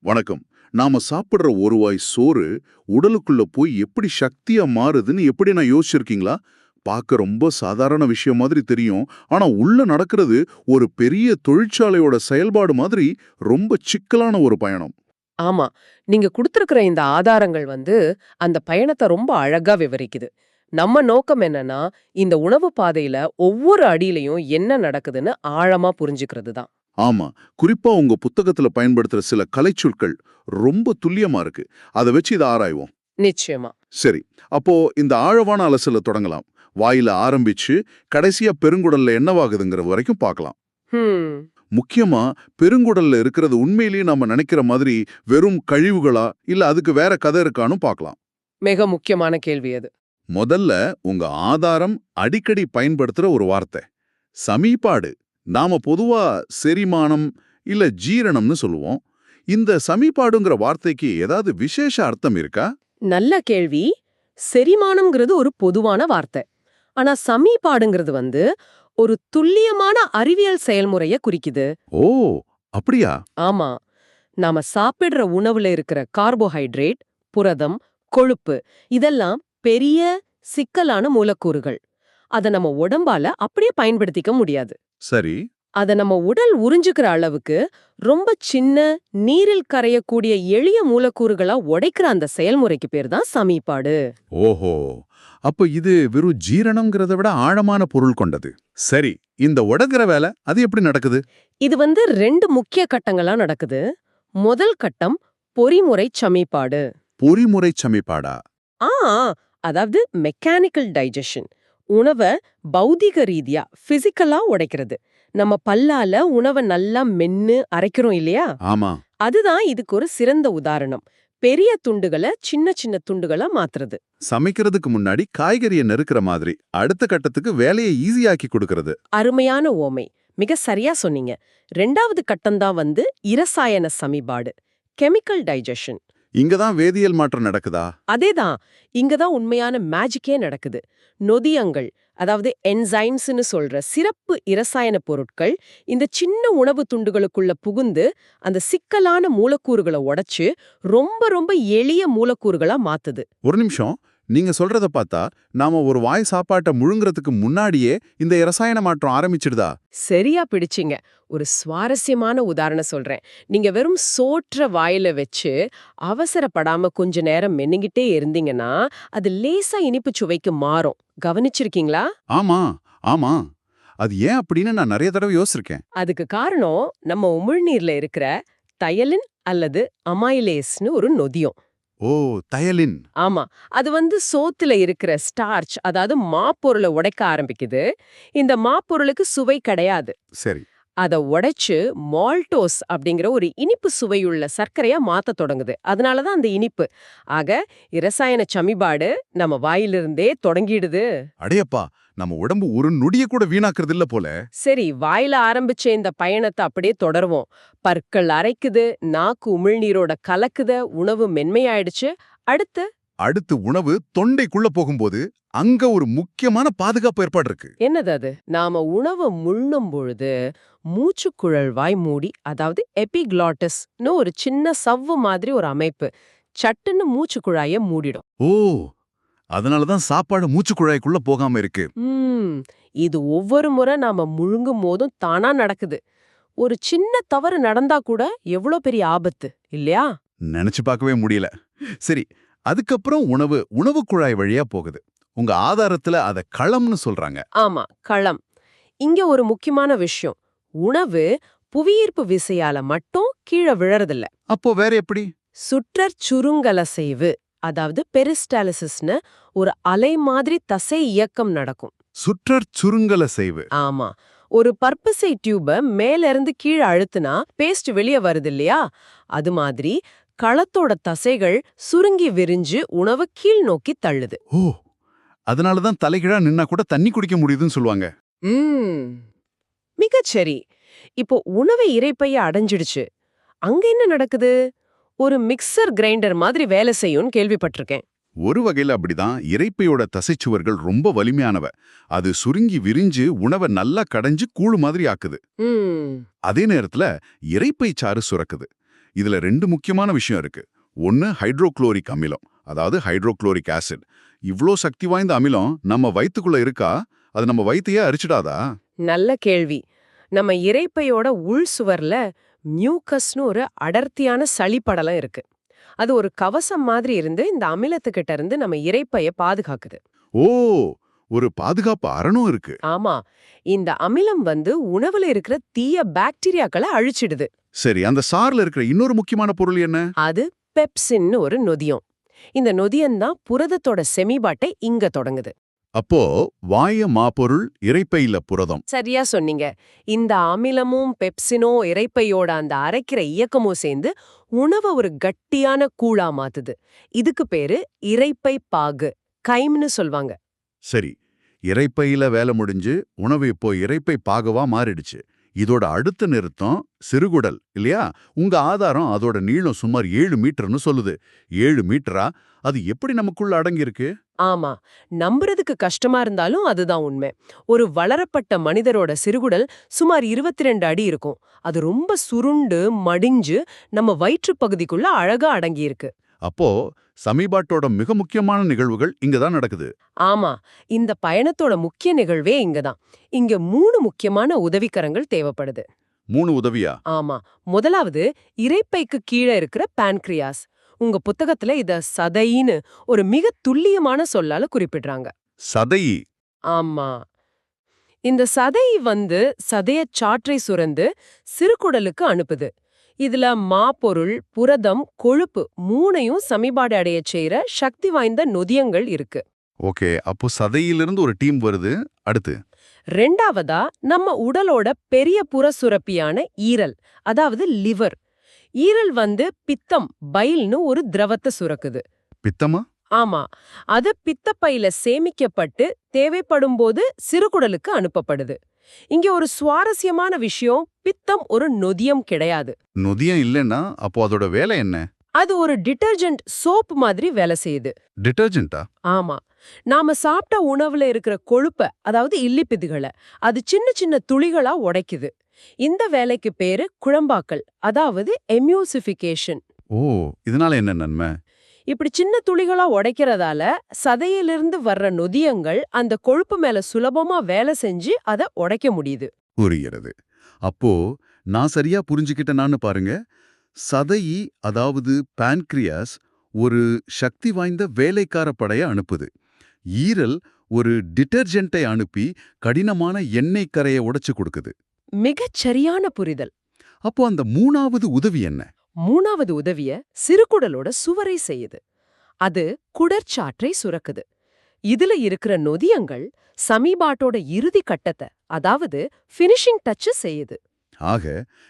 வணக்கம். நாம சாப்பிடுற ஒரு வாய் சோறு உடலுக்குள்ள போய் எப்படி சக்தியா மாறுதுன்னு எப்படி நான் யோசிச்சிருக்கீங்களா? பார்க்க ரொம்ப சாதாரண விஷயம் மாதிரி தெரியும். ஆனா உள்ள நடக்கிறது ஒரு பெரிய தொழிற்சாலையோட செயல்பாடு மாதிரி ரொம்ப சிக்கலான ஒரு பயணம். ஆமா. நீங்க குடுத்திருக்கிற இந்த ஆதாரங்கள் அந்த பயணத்த ரொம்ப அழகா விவரிக்குது. நம்ம நோக்கம் என்னன்னா, இந்த உணவு பாதையில ஒவ்வொரு அடியிலயும் என்ன நடக்குதுன்னு ஆழமா புரிஞ்சுக்கிறது தான். ஆமா. குறிப்பா உங்க புத்தகத்துல பயன்படுத்துற சில கலைச்சொற்கள் ரொம்ப துல்லியமா இருக்கு. அத வச்சு இத ஆராய்வோம். நிச்சயமா. சரி. அப்போ இந்த ஆழமான அலசல தொடங்கலாம். வாயில ஆரம்பிச்சு கடைசியா பெருங்குடல்ல என்னவாகுதுங்கிற வரைக்கும் பார்க்கலாம். ஹம். முக்கியமா பெருங்குடல்ல இருக்கிறது உண்மையிலேயே நம்ம நினைக்கிற மாதிரி வெறும் கழிவுகளா இல்ல அதுக்கு வேற கதை இருக்கான்னு பார்க்கலாம். மிக முக்கியமான கேள்வி அது. முதல்ல உங்க ஆதாரம் அடிக்கடி பயன்படுத்துற ஒரு வார்த்தை சமீபாடு. நாம பொதுவா செரிமானம் இல்ல ஜீரணம்னு சொல்லுவோம். இந்த சமீபாடுங்கிற வார்த்தைக்கு ஏதாவது விசேஷ அர்த்தம் இருக்கா? நல்ல கேள்வி. செரிமானம்ங்கிறது ஒரு பொதுவான வார்த்தை. ஆனா சமீபாடுங்கிறது ஒரு துல்லியமான அறிவியல் செயல்முறைய குறிக்குது. ஓ, அப்படியா? ஆமா. நாம சாப்பிடுற உணவுல இருக்கிற கார்போஹைட்ரேட், புரதம், கொழுப்பு இதெல்லாம் பெரிய சிக்கலான மூலக்கூறுகள். அத நம்ம உடம்பால அப்படியே பயன்படுத்திக்க முடியாது. சரி. அத நம்ம உடல் உறிஞ்சுக்கிற அளவுக்கு ரொம்ப சின்ன நீரில் கரையக்கூடிய எளிய மூலக்கூறுகளா உடைக்கிற அந்த செயல்முறைக்கு பேர் தான் சமீபாடு. ஓஹோ, அப்ப இது வெறும் ஜீரணம்ங்கிறத விட ஆழமான பொருள் கொண்டது. சரி, இந்த உடகிற வேலை அது எப்படி நடக்குது? இது ரெண்டு முக்கிய கட்டங்களா நடக்குது. முதல் கட்டம் பொறிமுறை சமீபாடு. பொறிமுறை சமிபாடா? ஆ அதாவது மெக்கானிக்கல் டைஜஷன். உணவ பௌதிக ரீதியா பிசிக்கலா உடைக்கிறது. நம்ம பல்லால உணவை நல்லா மென்னு அரைக்கிறோம் இல்லையா? ஆமா. அதுதான் இதுக்கு ஒரு சிறந்த உதாரணம். பெரிய துண்டுகளை சின்ன சின்ன துண்டுகளா மாத்துறது. சமைக்கிறதுக்கு முன்னாடி காய்கறியை நறுக்கிற மாதிரி அடுத்த கட்டத்துக்கு வேலையை ஈஸியாக்கி கொடுக்கறது. அருமையான ஓமை. மிக சரியா சொன்னீங்க. ரெண்டாவது கட்டம்தான் இரசாயன சமிபாடு, கெமிக்கல் டைஜஷன். இங்கதான் வேதியியல் மாற்றம் நடக்குதா? அதேதான். இங்கதான் உண்மையான மேஜிக்கே நடக்குது. நொதியங்கள், அதாவது என்சைம்ஸ்னு சொல்ற சிறப்பு இரசாயன பொருட்கள் இந்த சின்ன உணவு துண்டுகளுக்குள்ள புகுந்து அந்த சிக்கலான மூலக்கூறுகளை உடைச்சு ரொம்ப ரொம்ப எளிய மூலக்கூறுகளா மாத்துது. ஒரு நிமிஷம், நீங்க சொல்றத பார்த்தா நாம ஒரு வாய் சாப்பாட்டை முழுங்குறதுக்கு முன்னாடியே இந்த ரசாயன மாற்றம் ஆரம்பிச்சிடுதா? சரியா பிடிச்சிங்க. ஒரு சுவாரஸ்யமான உதாரணம் சொல்றேன். நீங்க வெறும் சோற்ற வாயில வச்சு அவசரப்படாம கொஞ்ச நேரம் மென்னுகிட்டே இருந்தீங்கன்னா அது லேசா இனிப்பு சுவைக்கு மாறும். கவனிச்சிருக்கீங்களா? ஆமா, ஆமா. அது ஏன் அப்படின்னு நான் நிறைய தடவை யோசிச்சிருக்கேன். அதுக்கு காரணம் நம்ம உமிழ்நீர்ல இருக்கிற தயலின் அல்லது அமைலேஸ்னு ஒரு நொதியம். ஓ, தயலின். ஆமா. அது சோத்துல இருக்கிற ஸ்டார்ச், அதாவது மாப்பொருளை உடைக்க ஆரம்பிக்குது. இந்த மாப்பொருளுக்கு சுவை கிடையாது. சரி. அத உடைச்சு மால்டோஸ் அப்படிங்கிற ஒரு இனிப்பு சுவையுள்ள சர்க்கரையா மாத்த தொடங்குது. அதனாலதான் அந்த இனிப்பு. ஆக இரசாயன சமிபாடு நம்ம வாயிலிருந்தே தொடங்கிடுது. அடையப்பா, நம்ம உடம்பு ஒரு நொடிய கூட வீணாக்குறது இல்ல போல. சரி, வாயில ஆரம்பிச்ச இந்த பயணத்தை அப்படியே தொடருவோம். பற்கள் அரைக்குது, நாக்கு உமிழ்நீரோட கலக்குத, உணவு மென்மையாயிடுச்சு. அடுத்து அடுத்து உணவு தொண்டைக்குள்ள போகும்போது அங்க ஒரு முக்கியமான பாதுகாப்பு ஏற்பாடு இருக்கு. என்னது அது? நாம உணவை முள்ளும் பொழுது மூச்சுக்குழல் வாய் மூடி, அதாவது எபிக்ளாட்டஸ்னு ஒரு சின்ன சவ்வு மாதிரி ஒரு அமைப்பு சட்டுன்னு மூச்சு குழாய மூடிடும். ஓ, அதனாலதான் சாப்பாடு மூச்சு குழாய்க்குள்ள போகாம இருக்கு. இது ஒவ்வொரு முறை நாம முழுங்கும் போதும் தானா நடக்குது. ஒரு சின்ன தவறு நடந்தா கூட எவ்வளவு பெரிய ஆபத்து இல்லையா? நினைச்சு பார்க்கவே முடியல. சரி, அதுக்கப்புறம் உணவு உணவு குழாய் வழியா போகுது. உங்க ஆதாரத்துல அத களம்னு சொல்றாங்க. ஆமா, களம். இங்க ஒரு முக்கியமான விஷயம். உணவு புவியீர்ப்பு விசையால மட்டும் கீழே விழறதில்ல. அப்போ வேற எப்படி? சுற்றற் சுருங்கலசைவு, அதாவது பெரிஸ்டாலிசிஸ்னு ஒரு அலை மாதிரி தசை இயக்கம் நடக்கும். சுற்றற் சுருங்கல செய்வு. ஆமா. ஒரு பற்பசை டியூப மேல இருந்து கீழே அழுத்துனா பேஸ்ட் வெளியே வருது இல்லையா? அது மாதிரி களத்தோட தசைகள் சுருங்கி விரிஞ்சு உணவு கீழ் நோக்கி தள்ளுது. ஓ, அதனாலதான் தலைகீழா நின்னா கூட தண்ணி குடிக்க முடியுதுன்னு சொல்லுவாங்க. மிகச்சரி. இப்போ உணவை இரைப்பைய அடைஞ்சிடுச்சு. அங்க என்ன நடக்குது? ஒரு மிக்சர் கிரைண்டர் மாதிரி வேலை செய்யும்னு கேள்விப்பட்டிருக்கேன். ஒரு வகையில அப்படிதான். இரைப்பையோட தசைச்சுவர்கள் ரொம்ப வலிமையானவ. அது சுருங்கி விரிஞ்சு உணவை நல்லா கடைஞ்சு கூழு மாதிரி ஆக்குது. அதே நேரத்துல இரைப்பை சாறு சுரக்குது. இதுல ரெண்டு முக்கியமான விஷயம் இருக்கு. ஒன்னு ஹைட்ரோகுளோரிக் அமிலம், அதாவது ஹைட்ரோகுளோரிக் ஆசிட். இவ்ளோ சக்தி வாய்ந்த அமிலம் நம்ம வயித்துக்குள்ள இருக்கா? அது நம்ம வயித்தையே அரிச்சிடாதா? நல்ல கேள்வி. நம்ம இரைப்பையோட உள் சுவர்ல மியூக்கஸ்னு ஒரு அடர்த்தியான சளிப்படலம் இருக்கு. அது ஒரு கவசம் மாதிரி இருந்து இந்த அமிலத்துக்கிட்ட இருந்து நம்ம இரைப்பைய பாதுகாக்குது. ஓ, ஒரு பாதுகாப்பு அரணும் இருக்கு. ஆமா, இந்த அமிலம் வந்து உணவுல இருக்கிற தீய பாக்டீரியாக்களை அழிச்சிடுது. சரி, அந்த சார்ல இருக்கிற இன்னொரு முக்கியமான பொருள் என்ன? அது பெப்சின்னு ஒரு நொதியம். இந்த நொதியம் தான் புரதத்தோட செமிபாட்டை இங்க தொடங்குது. அப்போ வாய மாப்பொருள், இரைப்பையில புரதம். சரியா சொன்னீங்க. இந்த அமிலமும் பெப்சினும் இரைப்பையோட அந்த அரைக்கிற இயக்கமும் சேர்ந்து உணவை ஒரு கட்டியான கூழா மாத்துது. இதுக்கு பேரு இரைப்பை பாகு, கைம்னு சொல்வாங்க. சரி, இரைப்பையில வேலை முடிஞ்சு உணவு இப்போ இரைப்பை பாகவா மாறிடுச்சு. இதோட அடுத்த நிறுத்தம் சிறுகுடல் இல்லையா? உங்க ஆதாரம் அதோட நீளம் சுமார் 7 மீட்டர்னு சொல்லுது. 7 மீட்டரா? அது எப்படி நமக்குள்ள அடங்கியிருக்கு? ஆமா, நம்புறதுக்கு கஷ்டமா இருந்தாலும் அதுதான் உண்மை. ஒரு வளரப்பட்ட மனிதரோட சிறுகுடல் சுமார் 22 அடி இருக்கும். அது ரொம்ப சுருண்டு மடிஞ்சு நம்ம வயிற்றுப் பகுதிக்குள்ள அழகா அடங்கியிருக்கு. அப்போ சமீபாட்டோட மிக முக்கியமான நிகழ்வுகள் இங்கதான் நடக்குது. ஆமா, இந்த பயணத்தோட முக்கிய நிகழ்வே இங்கதான். இங்க 3 முக்கியமான உதவிக்கரங்கள் தேவைப்படுது. 3 உதவியா? ஆமா, முதலாவது இரைப்பைக்கு கீழே இருக்கிற பான்கிரியாஸ். உங்க புத்தகத்துல இத சதைன்னு ஒரு மிக துல்லியமான சொல்லால குறிப்பிடுறாங்க. சதை. ஆமா, இந்த சதை வந்து சதையச் சாற்றை சுரந்து சிறுகுடலுக்கு அனுப்புது. இதுல மாப்பொருள், புரதம், கொழுப்பு 3ஐயும் சமிபாடு அடையச் செய்யற சக்தி வாய்ந்த நொதியங்கள் இருக்கு. ஓகே, அப்போ சதையிலிருந்து ஒரு டீம் வருது. அடுத்து? ரெண்டாவதா நம்ம உடலோட பெரிய புறச்சுரப்பியான ஈரல், அதாவது லிவர். ஈரல் வந்து பித்தம், பைல்னு ஒரு திரவத்தை சுரக்குது. பித்தமா? ஆமா, அது பித்தப்பையில சேமிக்கப்பட்டு தேவைப்படும்போது சிறுகுடலுக்கு அனுப்பப்படுது. இங்க ஒரு சுவாரஸ்யமான விஷயம், பித்தம் ஒரு நொதியம் கிடையாது. நொதியம் இல்லைன்னா அப்போ அதோட வேலை என்ன? அது ஒரு டிட்டர்ஜென்ட், சோப் மாதிரி வேலை செய்யுது. டிட்டர்ஜென்ட்டா? ஆமா, நாம சாப்பிட்ட உணவுல இருக்கிற கொழுப்ப, அதாவது இல்லிப்பிதுகளை அது சின்ன சின்ன துளிகளா உடைக்குது. இந்த வேலைக்கு பேரு குழம்பாக்கல், அதாவது எம்யூசிஃபிகேஷன். ஓ, இதனால என்ன நன்மை? இப்படி சின்ன துளிகளா உடைக்கிறதால சதையிலிருந்து வர்ற நொதியங்கள் அந்த கொழுப்பு மேல சுலபமா வேலை செஞ்சு அதை உடைக்க முடியுது. புரிகிறது. அப்போ நான் சரியா புரிஞ்சுக்கிட்டேனான்னு பாருங்க. சதையி, அதாவது பான்கிரியாஸ், ஒரு சக்தி வாய்ந்த வேலைக்கார படைய அனுப்புது. ஈரல் ஒரு டிட்டர்ஜென்ட்டை அனுப்பி கடினமான எண்ணெய் கரையை உடைச்சு கொடுக்குது. மிகச் சரியான புரிதல். அப்போ அந்த 3வது உதவி என்ன? 3வது உதவிய சிறுகுடலோட சுவரை செய்யுது. அது குடற்சாற்றை சுரக்குது. இதுல இருக்கிற நொதியங்கள் சமீபாட்டோட இறுதி கட்டத்தை, அதாவது ஃபினிஷிங் டச் செய்யுது. ஆக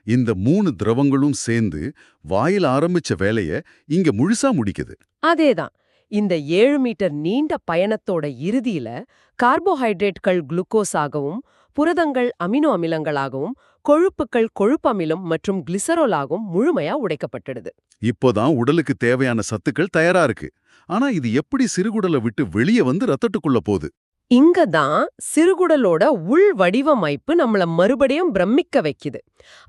இந்த 3 திரவங்களும் சேர்ந்து வாயில் ஆரம்பிச்ச வேலைய இங்க முழுசா முடிக்குது. அதேதான், இந்த 7 மீட்டர் நீண்ட பயணத்தோட இறுதியில கார்போஹைட்ரேட்கள் குளுக்கோஸாகவும், புரதங்கள் அமினோ அமிலங்களாகவும், கொழுப்புக்கள் கொழுப்பமிலம் மற்றும் கிளிசரோலாகவும் முழுமையா உடைக்கப்பட்டுடுது. இப்போதான் உடலுக்கு தேவையான சத்துக்கள் தயாரா இருக்கு. ஆனா இது எப்படி சிறுகுடலை விட்டு வெளியே வந்து ரத்தத்துக்குள்ள போகுது? இங்கதான் சிறுகுடலோட உள் வடிவமைப்பு நம்மள மறுபடியும் பிரமிக்க வைக்குது.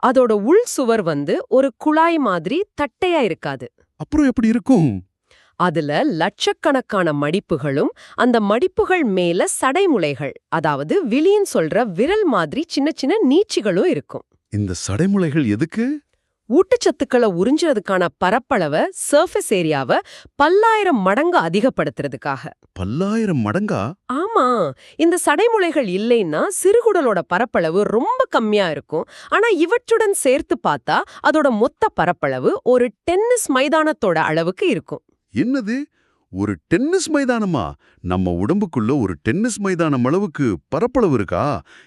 அதோட உள் சுவர் வந்து ஒரு குழாய் மாதிரி தட்டையா இருக்காது. அப்புறம் எப்படி இருக்கும்? அதுல லட்சக்கணக்கான மடிப்புகளும், அந்த மடிப்புகள் மேல சடைமுலைகள், அதாவது விழின்னு சொல்ற விரல் மாதிரி சின்ன சின்ன நீட்சிகளும் இருக்கும். இந்த சடைமுலைகள் எதுக்கு? ஊட்டச்சத்துக்களை உறிஞ்சறதுக்கான பரப்பளவை, சர்ஃபேஸ் ஏரியாவை 10,000 மடங்கு அதிகப்படுத்துறதுக்காக. 10,000 மடங்கா? ஆமா, இந்த சடைமுலைகள் இல்லைன்னா சிறுகுடலோட பரப்பளவு ரொம்ப கம்மியா இருக்கும். ஆனா இவற்றுடன் சேர்த்து பார்த்தா அதோட மொத்த பரப்பளவு ஒரு டென்னிஸ் மைதானத்தோட அளவுக்கு இருக்கும். என்னது, ஒரு டென்னிஸ் மைதானமா? நம்ம உடம்புக்குள்ள ஒரு டென்னிஸ் மைதானம் அளவுக்கு பரப்பளவு இருக்கா?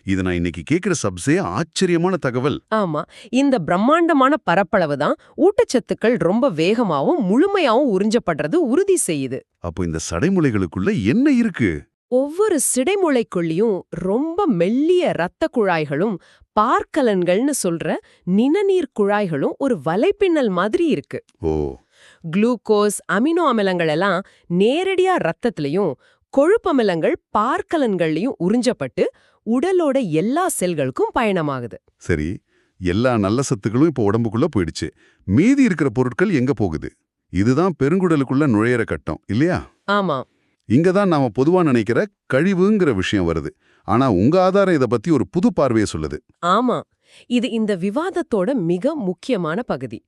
இது நான் இன்னைக்கு கேட்கிற சப்ஸே ஆச்சரியமான தகவல். ஆமா, இந்த பிரம்மாண்டமான பரப்பளவு தான் ஊட்டச்சத்துக்கள் ரொம்ப வேகமாவும் முழுமையாவும் உறிஞ்சப்படுறது உறுதி செய்யுது. அப்போ இந்த சடைமுலைகளுக்குள்ள என்ன இருக்கு? ஒவ்வொரு சிடைமுளைக்குள்ளேயும் ரொம்ப மெல்லிய இரத்த குழாய்களும், பார்க்கலன்கள்னு சொல்ற நிணநீர் குழாய்களும் ஒரு வலைப்பின்னல் மாதிரி இருக்கு. ஓ, குளுக்கோஸ், அமினோ அமிலங்கள் எல்லாம் நேரடியா ரத்தத்திலையும், கொழுப்பமிலங்கள் பார்க்கலன்கள்லயும் உறிஞ்சப்பட்டு உடலோட எல்லா செல்களுக்கும் பயணமாகுது. சரி. எல்லா நல்ல சத்துக்களும் இப்போ உடம்புக்குள்ள போயிடுச்சு. மீதி இருக்கிற பொருட்கள் எங்க போகுது? இதுதான் பெருங்குடலுக்குள்ள நுழையிற கட்டம் இல்லையா? ஆமா. இங்க தான் நாம பொதுவா நினைக்கிற கழிவுங்கிற விஷயம் வருது. ஆனா உங்க ஆதாரம் இத பத்தி ஒரு புது பார்வையை சொல்லுது. ஆமா. இது இந்த விவாதத்தோட மிக முக்கியமான பகுதி.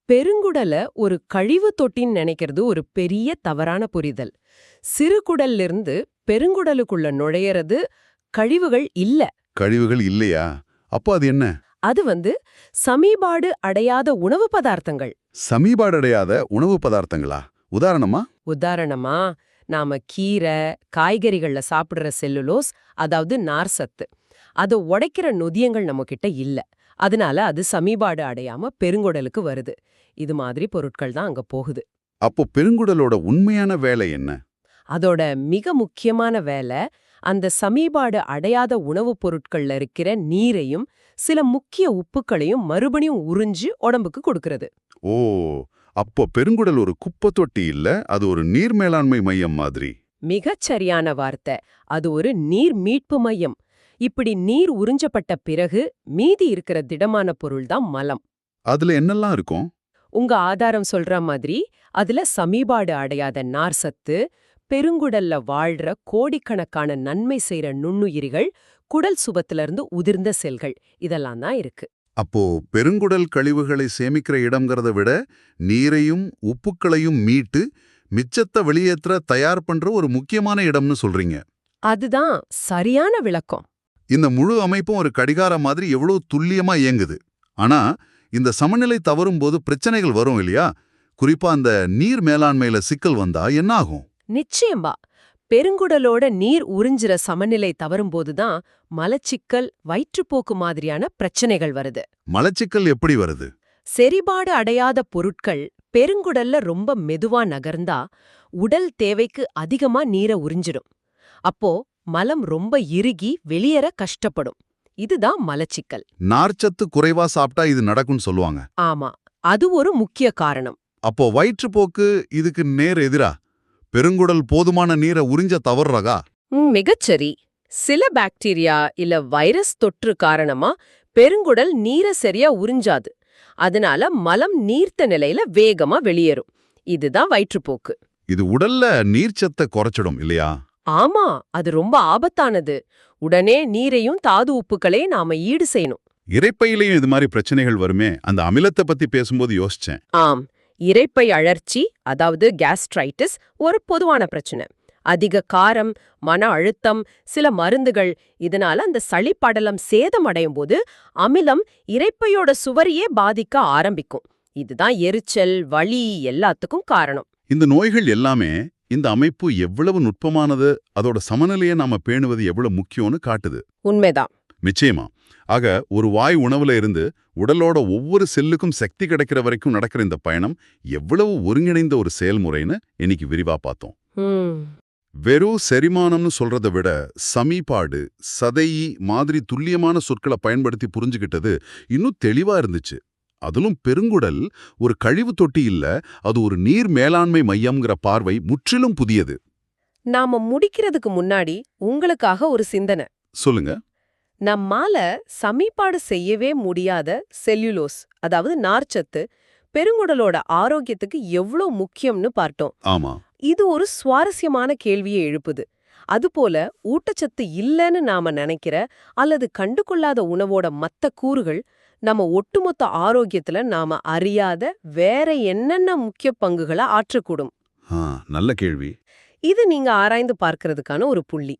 பெருங்குடல ஒரு கழிவு தொட்டின்னு நினைக்கிறது ஒரு பெரிய தவறான புரிதல். சிறுகுடல்ல இருந்து பெருங்குடலுக்குள்ள நுழையறது கழிவுகள் இல்ல. கழிவுகள் இல்லையா? அப்போ அது என்ன? அது சமீபாடு அடையாத உணவு பதார்த்தங்கள். சமீபாடடையாத உணவு பதார்த்தங்களா? உதாரணமா? உதாரணமா, நாம கீரை, காய்கறிகள்ல சாப்பிடுற செல்லுலோஸ், அதாவது நார்சத்து. அதை உடைக்கிற நொதியங்கள் நம்ம கிட்ட இல்ல. அதனால அது சமீபாடு அடையாம பெருங்குடலுக்கு வருது. இது மாதிரி பொருட்கள் தான் அங்க போகுது. அப்போ பெருங்குடலோட உண்மையான வேலை என்ன? அதோட மிக முக்கியமான வேலை, அந்த சமீபாடு அடையாத உணவுப் பொருட்கள்ல இருக்கிற நீரையும் சில முக்கிய உப்புக்களையும் மறுபடியும் உறிஞ்சு உடம்புக்கு கொடுக்கறது. ஓ, அப்போ பெருங்குடல் ஒரு குப்பை தொட்டி இல்ல, அது ஒரு நீர் மேலாண்மை மையம் மாதிரி. மிகச் சரியான வார்த்தை. அது ஒரு நீர் மீட்பு மையம். இப்படி நீர் உறிஞ்சப்பட்ட பிறகு மீதி இருக்கிற திடமான பொருள் தான் மலம். அதுல என்னெல்லாம் இருக்கும்? உங்க ஆதாரம் சொல்ற மாதிரி அதுல சமீபாடு அடையாத நார்சத்து, பெருங்குடல்ல வாழ்ற கோடிக்கணக்கான நன்மை செய்யற நுண்ணுயிரிகள், குடல் சுபத்துல இருந்து உதிர்ந்த செல்கள், இதெல்லாம் தான் இருக்கு. அப்போ பெருங்குடல் கழிவுகளை சேமிக்கிற இடம்ங்கிறத விட நீரையும் உப்புக்களையும் மீட்டு மிச்சத்தை வெளியேற்ற தயார் பண்ற ஒரு முக்கியமான இடம்னு சொல்றீங்க. அதுதான் சரியான விளக்கம். இந்த முழு அமைப்பும் ஒரு கடிகாரம் மாதிரி எவ்வளவு துல்லியமா இயங்குது. ஆனா இந்த சமநிலை தவறும் போது பிரச்சனைகள் வரும் இல்லையா? குறிப்பா அந்த நீர் மேலாண்மையில சிக்கல் வந்தா என்ன ஆகும்? நிச்சயமா. பெருங்குடலோட நீர் உறிஞ்சுற சமநிலை தவறும்போதுதான் மலச்சிக்கல், வயிற்றுப்போக்கு மாதிரியான பிரச்சனைகள் வருது. மலச்சிக்கல் எப்படி வருது? செரிபாடு அடையாத பொருட்கள் பெருங்குடல்ல ரொம்ப மெதுவா நகர்ந்தா உடல் தேவைக்கு அதிகமா நீரை உறிஞ்சிடும். அப்போ மலம் ரொம்ப இறுகி வெளியேற கஷ்டப்படும். இதுதான் மலச்சிக்கல். நார்ச்சத்து குறைவா சாப்பிட்டா இது நடக்கும்னு சொல்லுவாங்க. ஆமா, அது ஒரு முக்கிய காரணம். அப்போ வயிற்றுப்போக்கு இதுக்கு நேர் எதிரா? பெருங்குடல் போதுமான நீரை உறிஞ்ச தவறுறதா? மிகச்சரி. சில பாக்டீரியா இல்ல வைரஸ் தொற்று காரணமா பெருங்குடல் நீரை சரியா உறிஞ்சாது. அதனால மலம் நீர்த்த நிலையில வேகமா வெளியேறும். இதுதான் வயிற்றுப்போக்கு. இது உடல்ல நீர்ச்சத்தை குறைச்சிடும் இல்லையா? ஆமா, அது ரொம்ப ஆபத்தானது. உடனே நீரையும் தாது உப்புக்களையும் நாம ஈடு செய்யணும். இரைப்பையிலையும் இது மாதிரி பிரச்சனைகள் வருமே, அந்த அமிலத்தை பத்தி பேசும்போது யோசிச்சேன். ஆம், இரைப்பை அழற்சி, அதாவது கேஸ்ட்ரைட்டிஸ், ஒரு பொதுவான பிரச்சனை. அதிக காரம், மன அழுத்தம், சில மருந்துகள், இதனால அந்த சளிப்படலம் சேதமடையும் போது அமிலம் இரைப்பையோட சுவரையே பாதிக்க ஆரம்பிக்கும். இதுதான் எரிச்சல், வலி எல்லாத்துக்கும் காரணம். இந்த நோய்கள் எல்லாமே இந்த அமைப்பு எவ்வளவு நுட்பமானது, அதோட சமநிலையை நாம பேணுவது எவ்வளவு முக்கியம்னு காட்டுது. உண்மைதான். நிச்சயமா. ஆக ஒரு வாய் உணவுல இருந்து உடலோட ஒவ்வொரு செல்லுக்கும் சக்தி கிடைக்கிற வரைக்கும் நடக்கிற இந்த பயணம் எவ்வளவு ஒருங்கிணைந்த ஒரு செயல்முறைன்னு இன்னைக்கு விரிவா பார்த்தோம். வெறும் செரிமானம்னு சொல்றதை விட சமீபாடு, சதையி மாதிரி துல்லியமான சொற்களை பயன்படுத்தி புரிஞ்சுக்கிட்டது இன்னும் தெளிவா இருந்துச்சு. அதிலும் பெருங்குடல் ஒரு கழிவு தொட்டி இல்ல, அது ஒரு நீர் மேலாண்மை மையம்ங்கிற பார்வை முற்றிலும் புதியது. நாம முடிக்கிறதுக்கு முன்னாடி உங்களுக்காக ஒரு சிந்தனை. சொல்லுங்க. நம்மால சமீபாடு செய்யவே முடியாத செல்லுலோஸ், அதாவது நார்ச்சத்து, பெருங்குடலோட ஆரோக்கியத்துக்கு எவ்வளவு முக்கியம்னு பார்த்தோம். ஆமா. இது ஒரு சுவாரஸ்யமான கேள்வியை எழுப்புது. அதுபோல ஊட்டச்சத்து இல்லைன்னு நாம நினைக்கிற அல்லது கண்டுகொள்ளாத உணவோட மத்த கூறுகள் நம்ம ஒட்டுமொத்த ஆரோக்கியத்துல நாம அறியாத வேற என்னென்ன முக்கிய பங்குகளை ஆற்றக்கூடும். நல்ல கேள்வி. இது நீங்க ஆராய்ந்து பார்க்கறதுக்கான ஒரு புள்ளி.